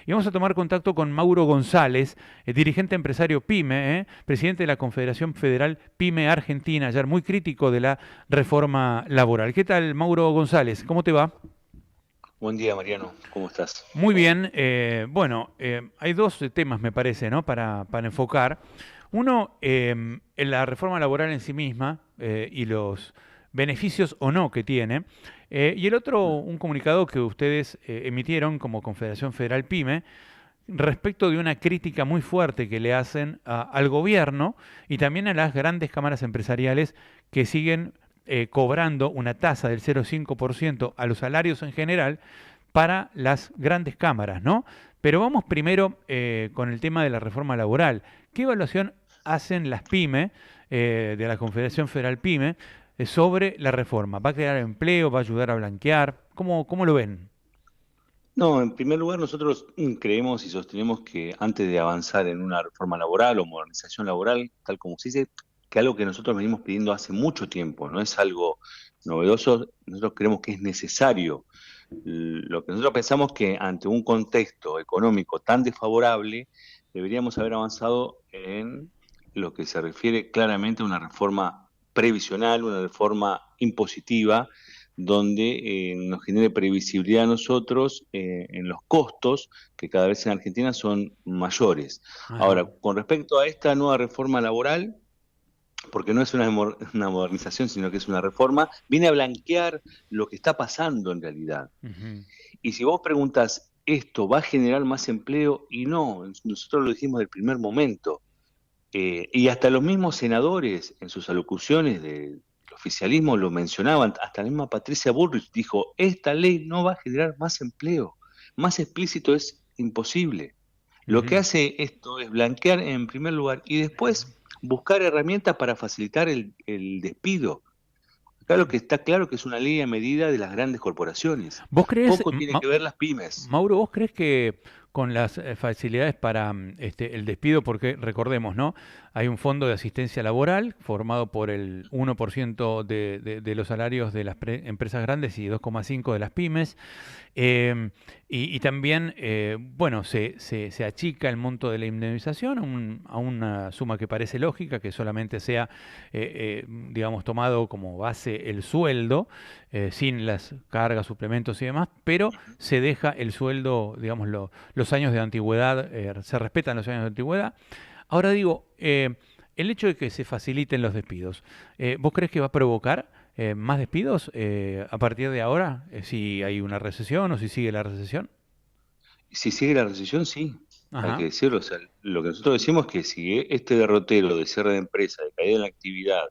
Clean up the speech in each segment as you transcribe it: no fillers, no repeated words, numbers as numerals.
Y vamos a tomar contacto con Mauro González, dirigente empresario PYME, presidente de la Confederación Federal PYME Argentina, ayer muy crítico de la reforma laboral. ¿Qué tal, Mauro González? ¿Cómo te va? Buen día, Mariano. ¿Cómo estás? Muy bien. Hay dos temas, me parece, ¿no? Para enfocar. Uno, en la reforma laboral en sí misma y los beneficios o no que tiene. Y el otro, un comunicado que ustedes emitieron como Confederación Federal PYME respecto de una crítica muy fuerte que le hacen al gobierno y también a las grandes cámaras empresariales que siguen cobrando una tasa del 0,5% a los salarios en general para las grandes cámaras, ¿no? Pero vamos primero con el tema de la reforma laboral. ¿Qué evaluación hacen las PYME, de la Confederación Federal PYME, sobre la reforma? ¿Va a crear empleo? ¿Va a ayudar a blanquear? ¿Cómo lo ven? No, en primer lugar, nosotros creemos y sostenemos que antes de avanzar en una reforma laboral o modernización laboral, tal como se dice, que algo que nosotros venimos pidiendo hace mucho tiempo, no es algo novedoso, nosotros creemos que es necesario. Lo que nosotros pensamos que ante un contexto económico tan desfavorable, deberíamos haber avanzado en lo que se refiere claramente a una reforma previsional, una reforma impositiva donde nos genere previsibilidad a nosotros en los costos que cada vez en Argentina son mayores. Ajá. Ahora, con respecto a esta nueva reforma laboral, porque no es una modernización, sino que es una reforma, viene a blanquear lo que está pasando en realidad. Ujú. Y si vos preguntas, ¿esto va a generar más empleo? Y no, nosotros lo dijimos del primer momento. Y hasta los mismos senadores en sus alocuciones del oficialismo lo mencionaban, hasta la misma Patricia Bullrich dijo, esta ley no va a generar más empleo, más explícito es imposible. Lo que Ujú. hace esto es blanquear en primer lugar y después buscar herramientas para facilitar el despido. Acá lo que está claro que es una ley a medida de las grandes corporaciones. ¿Vos crees, Poco tiene que ver las pymes. Mauro, vos crees que con las facilidades para el despido, porque recordemos, ¿no? Hay un fondo de asistencia laboral formado por el 1% de los salarios de las empresas grandes y 2,5% de las pymes. Y también, bueno, se achica el monto de la indemnización a una suma que parece lógica, que solamente sea, digamos, tomado como base el sueldo, sin las cargas, suplementos y demás, pero se deja el sueldo, digamos, los años de antigüedad, se respetan los años de antigüedad. Ahora digo, el hecho de que se faciliten los despidos, ¿vos crees que va a provocar más despidos a partir de ahora, si hay una recesión o si sigue la recesión? Si sigue la recesión, sí, hay que Ajá. decirlo. O sea, lo que nosotros decimos es que si este derrotero de cierre de empresa, de caída en la actividad,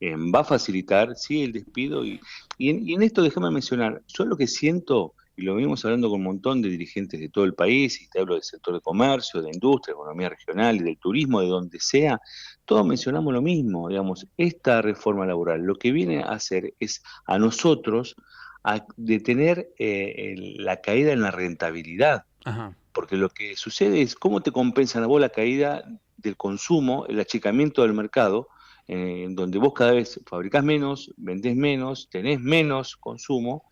va a facilitar, sí, el despido. Y en esto déjame mencionar, yo lo que siento, y lo venimos hablando con un montón de dirigentes de todo el país, y te hablo del sector de comercio, de industria, economía regional y del turismo, de donde sea, todos mencionamos lo mismo, digamos, esta reforma laboral lo que viene a hacer es a nosotros a detener la caída en la rentabilidad. Ajá. Porque lo que sucede es cómo te compensan a vos la caída del consumo, el achicamiento del mercado, en donde vos cada vez fabricás menos, vendés menos, tenés menos consumo,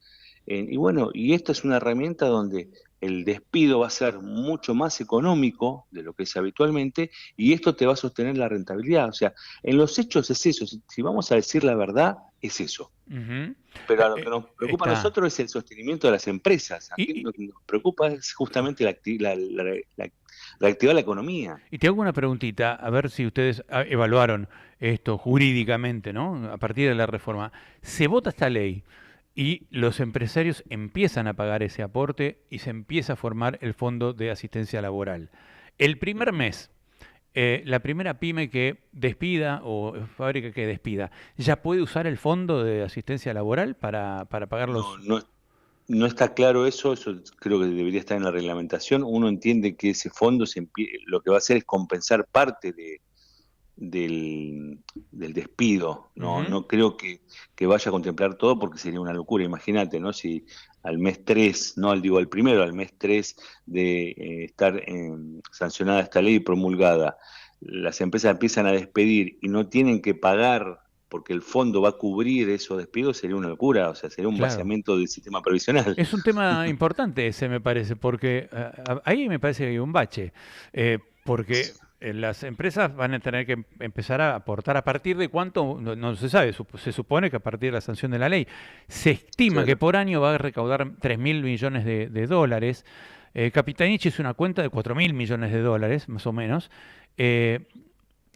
y bueno, y esta es una herramienta donde el despido va a ser mucho más económico de lo que es habitualmente, y esto te va a sostener la rentabilidad. O sea, en los hechos es eso, si vamos a decir la verdad, es eso. Ujú. Pero a lo que nos preocupa a Está. nosotros es el sostenimiento de las empresas. Aquí Y, lo que nos preocupa es justamente reactivar la economía. y te hago una preguntita, a ver si ustedes evaluaron esto jurídicamente, ¿no? A partir de la reforma. Se vota esta ley y los empresarios empiezan a pagar ese aporte y se empieza a formar el fondo de asistencia laboral. El primer mes, la primera pyme que despida o fábrica que despida, ¿ya puede usar el fondo de asistencia laboral para pagar No, los... no está claro eso creo que debería estar en la reglamentación. Uno entiende que ese fondo lo que va a hacer es compensar parte del despido. No, Ujú. no creo que vaya a contemplar todo porque sería una locura. Imagínate, ¿no? Si al mes 3 no digo al primero, al mes 3 de estar sancionada esta ley y promulgada, las empresas empiezan a despedir y no tienen que pagar. porque el fondo va a cubrir esos despidos, sería una locura, o sea, sería un Claro. vaciamiento del sistema previsional. Es un tema importante ese, me parece, porque ahí me parece que hay un bache, porque las empresas van a tener que empezar a aportar a partir de cuánto, no se sabe, se supone que a partir de la sanción de la ley, se estima que Claro. por año va a recaudar 3.000 millones de dólares. Capitanichi es una cuenta de 4.000 millones de dólares, más o menos, eh,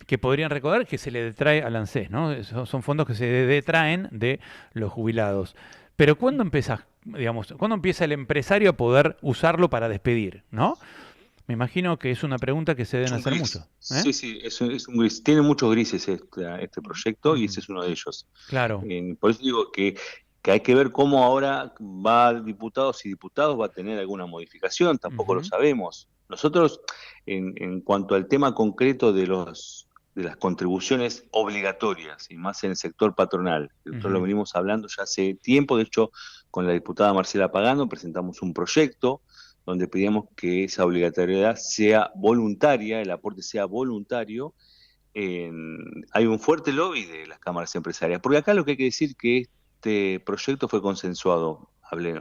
que podrían recaudar que se le detrae al ANSES, ¿no? Son fondos que se detraen de los jubilados. Pero ¿cuándo empieza, digamos, cuándo empieza el empresario a poder usarlo para despedir, ¿no? Me imagino que es una pregunta que se Es deben un hacer mucho, gris. ¿eh? Sí, sí, es un gris. Tiene muchos grises este proyecto y ese Ujú. es uno de ellos. Claro. Por eso digo que hay que ver cómo ahora va diputados y diputados va a tener alguna modificación, tampoco lo Ujú, sabemos. Nosotros, en cuanto al tema concreto de las contribuciones obligatorias, y más en el sector patronal, que nosotros lo ujú, venimos hablando ya hace tiempo, de hecho, con la diputada Marcela Pagano presentamos un proyecto donde pedíamos que esa obligatoriedad sea voluntaria, el aporte sea voluntario. Hay un fuerte lobby de las cámaras empresarias, porque acá lo que hay que decir que este proyecto fue consensuado,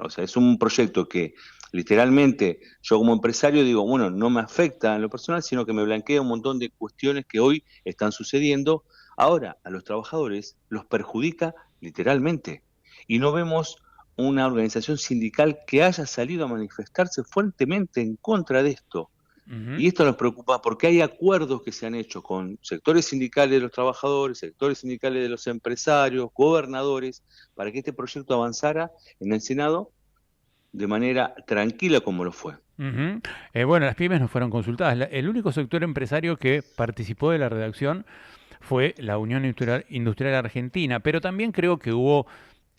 o sea, es un proyecto que literalmente yo como empresario digo, bueno, no me afecta en lo personal, sino que me blanquea un montón de cuestiones que hoy están sucediendo. Ahora, a los trabajadores los perjudica literalmente. Y no vemos una organización sindical que haya salido a manifestarse fuertemente en contra de esto. ujú. Y esto nos preocupa porque hay acuerdos que se han hecho con sectores sindicales de los trabajadores, sectores sindicales de los empresarios, gobernadores, para que este proyecto avanzara en el Senado de manera tranquila como lo fue. Ujú. Bueno, las pymes no fueron consultadas. El único sector empresario que participó de la redacción fue la Unión Industrial Argentina, pero también creo que hubo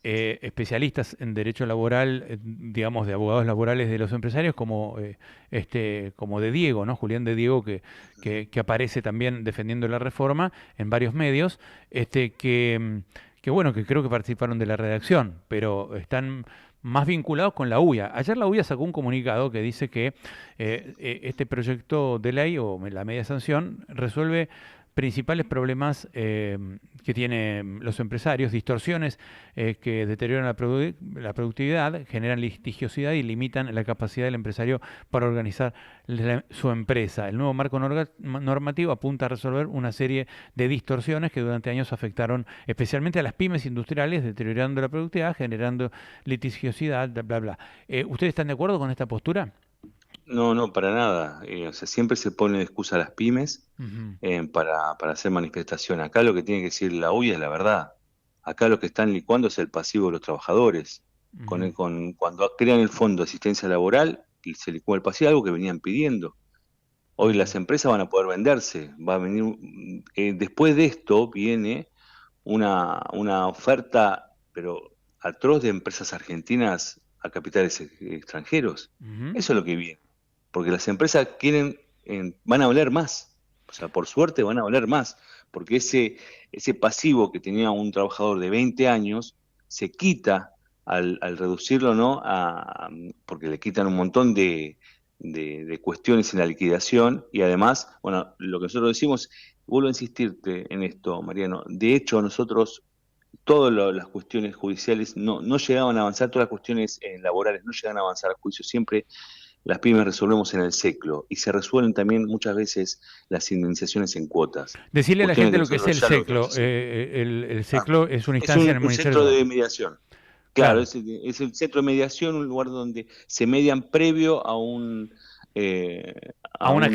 especialistas en derecho laboral, digamos, de abogados laborales de los empresarios, como de Diego, ¿no? Julián de Diego, que aparece también defendiendo la reforma en varios medios, que bueno, que creo que participaron de la redacción, pero están más vinculados con la UIA. Ayer la UIA sacó un comunicado que dice que este proyecto de ley o la media sanción resuelve principales problemas que tienen los empresarios, distorsiones que deterioran la productividad, generan litigiosidad y limitan la capacidad del empresario para organizar su empresa. El nuevo marco normativo apunta a resolver una serie de distorsiones que durante años afectaron especialmente a las pymes industriales, deteriorando la productividad, generando litigiosidad, bla, bla, bla. ¿Ustedes están de acuerdo con esta postura? No, no, para nada. O sea, siempre se pone de excusa a las pymes Ujú, para hacer manifestación. Acá lo que tiene que decir la UIA es la verdad. Acá lo que están licuando es el pasivo de los trabajadores. ujú, Cuando crean el fondo de asistencia laboral, y se licúa el pasivo, algo que venían pidiendo. Hoy ujú, las empresas van a poder venderse. Va a venir, después de esto viene una oferta, pero atroz de empresas argentinas a capitales extranjeros. ujú. Eso es lo que viene. Porque las empresas van a valer más. O sea, por suerte van a valer más. Porque ese pasivo que tenía un trabajador de 20 años se quita al reducirlo, ¿no? Porque le quitan un montón de cuestiones en la liquidación y además, bueno, lo que nosotros decimos, vuelvo a insistirte en esto, Mariano, de hecho nosotros, todas las cuestiones judiciales no llegaban a avanzar, todas las cuestiones laborales no llegan a avanzar a juicio, siempre las pymes resolvemos en el SECLO y se resuelven también muchas veces las indemnizaciones en cuotas, Decirle a la cuestiones gente que lo que es nosotros el ya lo venimos SECLO. haciendo. El Ah, SECLO es una es instancia en el un Ministerio de centro de Trabajo. mediación. Claro, Claro, es el centro de mediación, un lugar donde se median previo a a una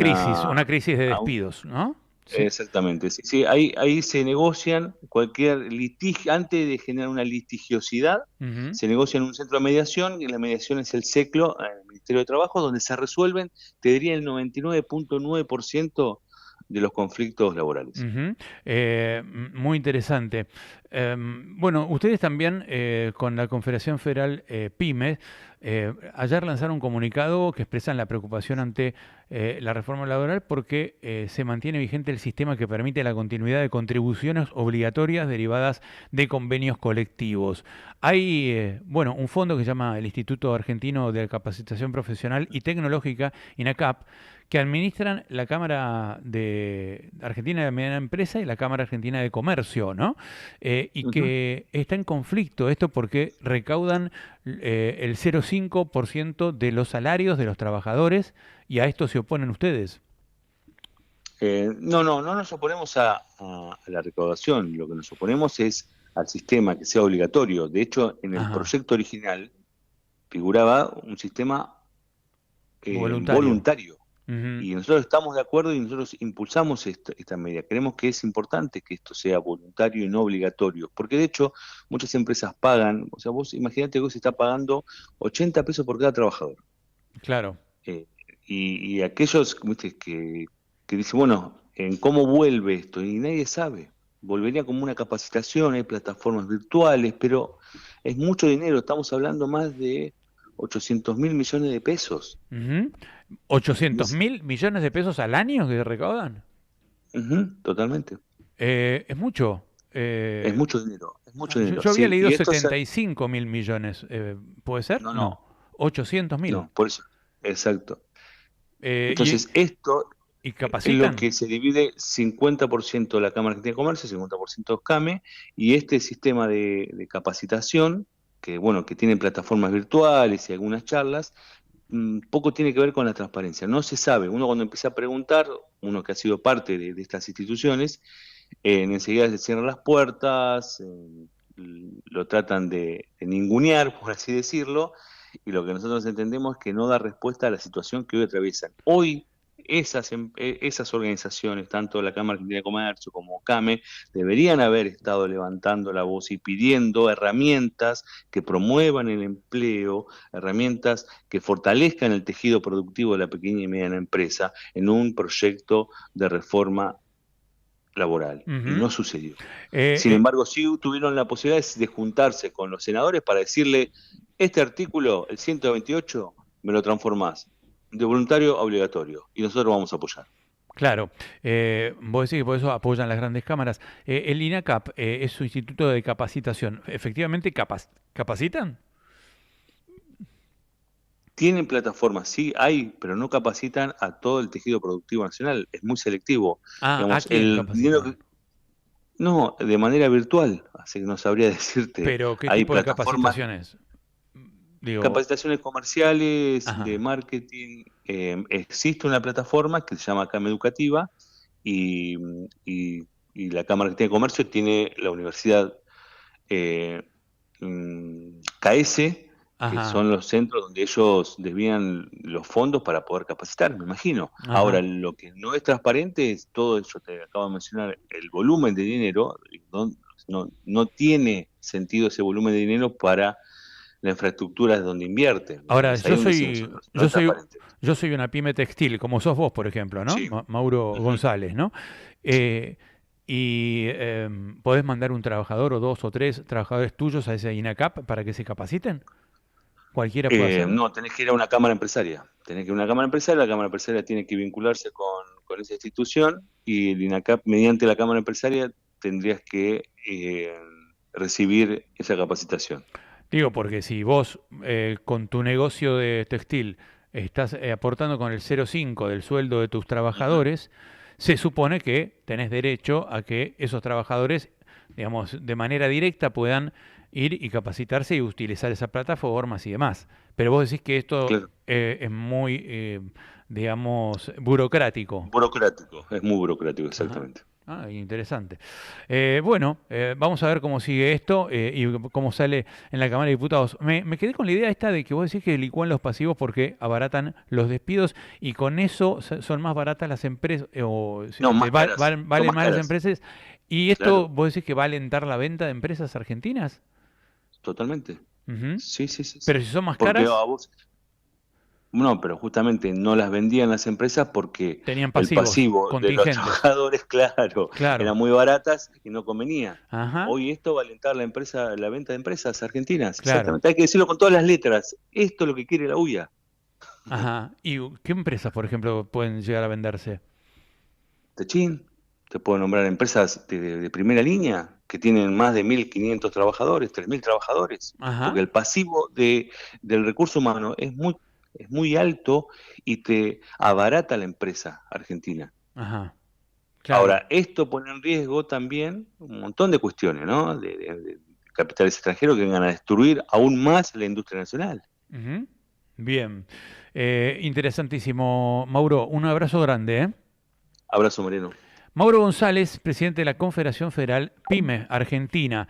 crisis de a un- despidos, ¿no? Sí. exactamente. Sí, sí, ahí se negocian cualquier litigio, antes de generar una litigiosidad, Ujú. se negocia en un centro de mediación, y la mediación es el SECLO, en el Ministerio de Trabajo, donde se resuelven, te diría, el 99,9% de los conflictos laborales. Ujú. Muy interesante. Bueno, ustedes también con la Confederación Federal PYME, ayer lanzaron un comunicado que expresan la preocupación ante la reforma laboral porque se mantiene vigente el sistema que permite la continuidad de contribuciones obligatorias derivadas de convenios colectivos. Hay, bueno, un fondo que se llama el Instituto Argentino de Capacitación Profesional y Tecnológica, INACAP, que administran la Cámara de Argentina de Mediana Empresa y la Cámara Argentina de Comercio, ¿no? Y Ujú. que está en conflicto esto porque recaudan el 0,5% de los salarios de los trabajadores y a esto se oponen ustedes. No nos oponemos a la recaudación, lo que nos oponemos es al sistema que sea obligatorio. De hecho, en el Ajá, proyecto original figuraba un sistema voluntario. voluntario. Ujú. Y nosotros estamos de acuerdo y nosotros impulsamos esta medida. Creemos que es importante que esto sea voluntario y no obligatorio, porque de hecho muchas empresas pagan, o sea, vos imagínate que vos está pagando 80 pesos por cada trabajador. Claro. Eh, y aquellos ¿viste? Que dicen, bueno, ¿en cómo vuelve esto? Y nadie sabe. Volvería como una capacitación, hay plataformas virtuales, pero es mucho dinero, estamos hablando más de 800.000 millones de pesos. Ujú. Y 800 es, mil millones de pesos al año que recaudan. ujú, totalmente. Es mucho. Es mucho dinero, es mucho Yo, dinero, yo había sí. leído Y esto es, 75 mil millones. ¿Puede ser? no, No. no, 800 mil. no, por eso, exacto. Eh, y, Entonces, esto ¿Y es lo capacitan? que se divide 50% la Cámara Argentina de Comercio, 50% CAME, y este sistema de capacitación, que bueno, que tiene plataformas virtuales y algunas charlas, poco tiene que ver con la transparencia. No se sabe. Uno cuando empieza a preguntar, uno que ha sido parte de estas instituciones, enseguida se cierran las puertas, lo tratan de ningunear, por así decirlo, y lo que nosotros entendemos es que no da respuesta a la situación que hoy atraviesan. Hoy esas organizaciones, tanto la Cámara Argentina de Comercio como CAME, deberían haber estado levantando la voz y pidiendo herramientas que promuevan el empleo, herramientas que fortalezcan el tejido productivo de la pequeña y mediana empresa en un proyecto de reforma laboral. Y Ujú. no sucedió. Eh, Sin eh, embargo, sí tuvieron la posibilidad de juntarse con los senadores para decirle, este artículo, el 128, me lo transformás de voluntario a obligatorio y nosotros vamos a apoyar. claro, vos decís que por eso apoyan las grandes cámaras. El INACAP es su instituto de capacitación. ¿Efectivamente capacitan? Tienen plataformas, sí, hay, pero no capacitan a todo el tejido productivo nacional. Es muy selectivo. Ah, ¿a Digamos, quién el dinero capacitan? no, de manera virtual, así que no sabría decirte. Pero, ¿qué Hay tipo de plataformas, capacitaciones? Digo, capacitaciones comerciales, de ajá, marketing. Existe una plataforma que se llama Cama Educativa y, y- y la Cámara Argentina de Comercio tiene la Universidad KS, que ajá, son los centros donde ellos desvían los fondos para poder capacitar, me imagino. Ahora, ajá. lo que no es transparente es todo eso, te acabo de mencionar, el volumen de dinero, no tiene sentido ese volumen de dinero para la infraestructura donde invierte, ¿me Ahora, entendés? Ahí es donde decimos nosotros, no es transparente. yo soy una pyme textil, como sos vos, por ejemplo, ¿no? Sí. Mauro Ujú. González, ¿no? Sí. Eh, y podés mandar un trabajador o dos o tres trabajadores tuyos a ese INACAP para que se capaciten. Cualquiera puede hacer. No, tenés que ir a una cámara empresaria. Tenés que ir a una cámara empresaria, la cámara empresaria tiene que vincularse con esa institución y el INACAP, mediante la cámara empresaria, tendrías que recibir esa capacitación. Digo, porque si vos con tu negocio de textil estás aportando con el 0,5 del sueldo de tus Ujú. trabajadores, se supone que tenés derecho a que esos trabajadores, digamos, de manera directa puedan ir y capacitarse y utilizar esas plataformas y demás. Pero vos decís que esto Claro. es muy, digamos, burocrático. Burocrático, es muy burocrático, Ajá. exactamente. Ah, interesante. Bueno, vamos a ver cómo sigue esto y cómo sale en la Cámara de Diputados. Me quedé con la idea esta de que vos decís que licúan los pasivos porque abaratan los despidos y con eso son más baratas las empresas, No, más caras, son valen más más las caras, empresas. ¿Y esto claro, vos decís que va a alentar la venta de empresas argentinas? totalmente. Ujú. Sí, sí, sí, Pero sí. si son más Porque a caras, vos, No, pero justamente no las vendían las empresas porque Tenían el pasivos, pasivo de los contingentes. trabajadores, claro, Claro. eran muy baratas y no convenía. Ajá, Hoy esto va a alentar la empresa, la venta de empresas argentinas, claro. exactamente. Hay que decirlo con todas las letras. Esto es lo que quiere la UIA. Ajá. ¿Y qué empresas, por ejemplo, pueden llegar a venderse? Techín, te puedo nombrar empresas de primera línea que tienen más de 1.500 trabajadores, 3.000 trabajadores, porque Ajá, el pasivo del recurso humano es muy alto y te abarata la empresa argentina. ajá. Claro. Ahora, esto pone en riesgo también un montón de cuestiones, ¿no? De capitales extranjeros que vengan a destruir aún más la industria nacional. Ujú. Bien. Interesantísimo, Mauro. Un abrazo grande, ¿eh? Abrazo, Moreno. Mauro González, presidente de la Confederación Federal PYME Argentina.